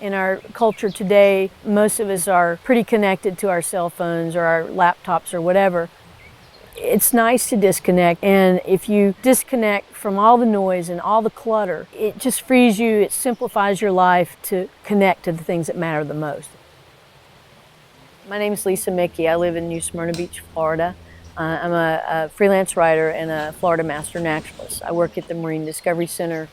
In our culture today, most of us are pretty connected to our cell phones or our laptops or whatever. It's nice to disconnect, and if you disconnect from all the noise and all the clutter, it just frees you, it simplifies your life to connect to the things that matter the most. My name is Lisa Mickey. I live in New Smyrna Beach, Florida. I'm a freelance writer and a Florida Master Naturalist. I work at the Marine Discovery Center.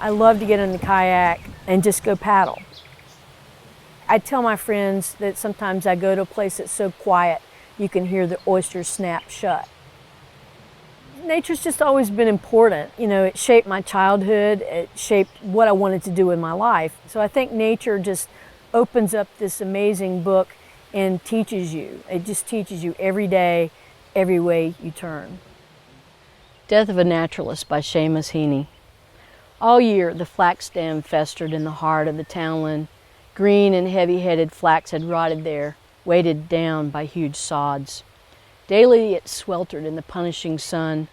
I love to get in the kayak and just go paddle. I tell my friends that sometimes I go to a place that's so quiet you can hear the oysters snap shut. Nature's just always been important. You know, it shaped my childhood, it shaped what I wanted to do in my life. So I think nature just opens up this amazing book and teaches you. It just teaches you every day, every way you turn. Death of a Naturalist by Seamus Heaney. All year the flax stem festered in the heart of the townland. Green and heavy-headed flax had rotted there, weighted down by huge sods. Daily it sweltered in the punishing sun.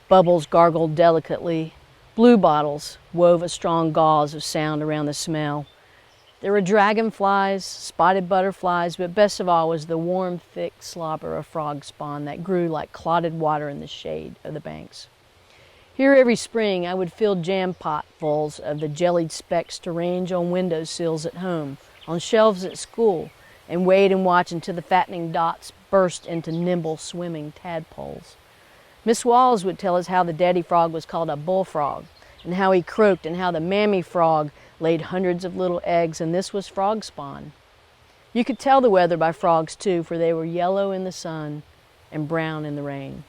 Bubbles gargled delicately. Blue bottles wove a strong gauze of sound around the smell. There were dragonflies, spotted butterflies, but best of all was the warm, thick slobber of frog spawn that grew like clotted water in the shade of the banks. Here every spring I would fill jam potfuls of the jellied specks to range on window sills at home, on shelves at school, and wait and watch until the fattening dots burst into nimble swimming tadpoles. Miss Walls would tell us how the daddy frog was called a bullfrog, and how he croaked, and how the mammy frog laid hundreds of little eggs, and this was frog spawn. You could tell the weather by frogs too, for they were yellow in the sun and brown in the rain.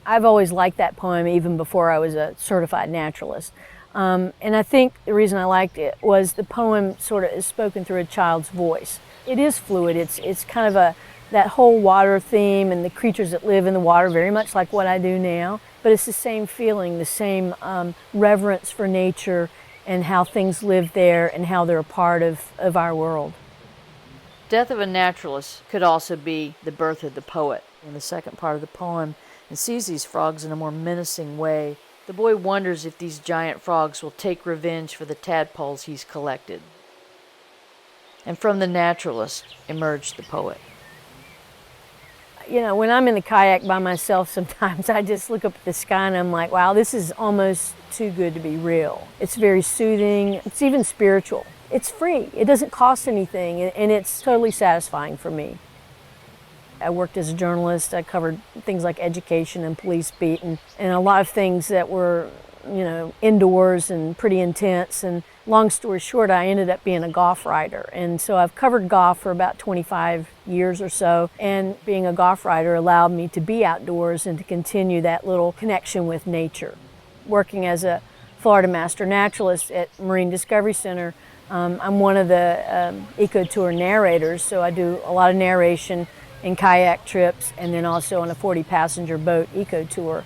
I've always liked that poem even before I was a certified naturalist. And I think the reason I liked it was the poem sort of is spoken through a child's voice. It is fluid. It's kind of that whole water theme and the creatures that live in the water, very much like what I do now. But it's the same feeling, the same reverence for nature and how things live there and how they're a part of our world. Death of a Naturalist could also be the birth of the poet. In the second part of the poem, and sees these frogs in a more menacing way. The boy wonders if these giant frogs will take revenge for the tadpoles he's collected. And from the naturalist emerged the poet. You know, when I'm in the kayak by myself, sometimes I just look up at the sky and I'm like, wow, this is almost too good to be real. It's very soothing. It's even spiritual. It's free. It doesn't cost anything, and it's totally satisfying for me. I worked as a journalist. I covered things like education and police beat and a lot of things that were, you know, indoors and pretty intense. And long story short, I ended up being a golf writer. And so I've covered golf for about 25 years or so. And being a golf writer allowed me to be outdoors and to continue that little connection with nature. Working as a Florida Master Naturalist at Marine Discovery Center, I'm one of the eco tour narrators. So I do a lot of narration in kayak trips, and then also on a 40-passenger boat eco tour.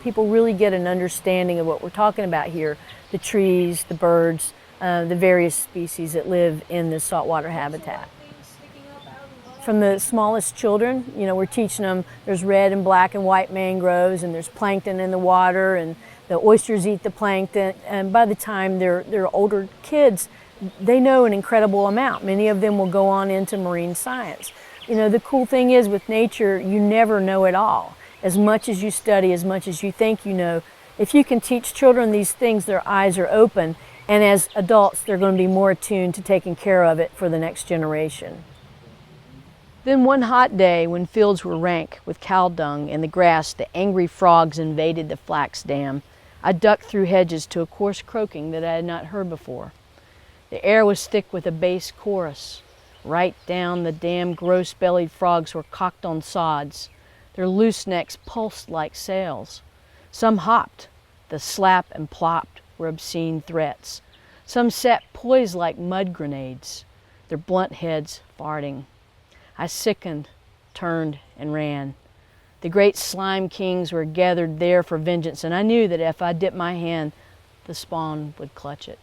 People really get an understanding of what we're talking about here, the trees, the birds, the various species that live in the saltwater habitat. From the smallest children, you know, we're teaching them there's red and black and white mangroves, and there's plankton in the water, and the oysters eat the plankton, and by the time they're older kids, they know an incredible amount. Many of them will go on into marine science. You know, the cool thing is with nature, you never know it all. As much as you study, as much as you think you know, if you can teach children these things, their eyes are open, and as adults, they're going to be more attuned to taking care of it for the next generation. Then one hot day, when fields were rank with cow dung and the grass, the angry frogs invaded the flax dam. I ducked through hedges to a coarse croaking that I had not heard before. The air was thick with a bass chorus. Right down the dam, gross-bellied frogs were cocked on sods. Their loose necks pulsed like sails. Some hopped. The slap and plopped were obscene threats. Some sat poised like mud grenades, their blunt heads farting. I sickened, turned, and ran. The great slime kings were gathered there for vengeance, and I knew that if I dipped my hand, the spawn would clutch it.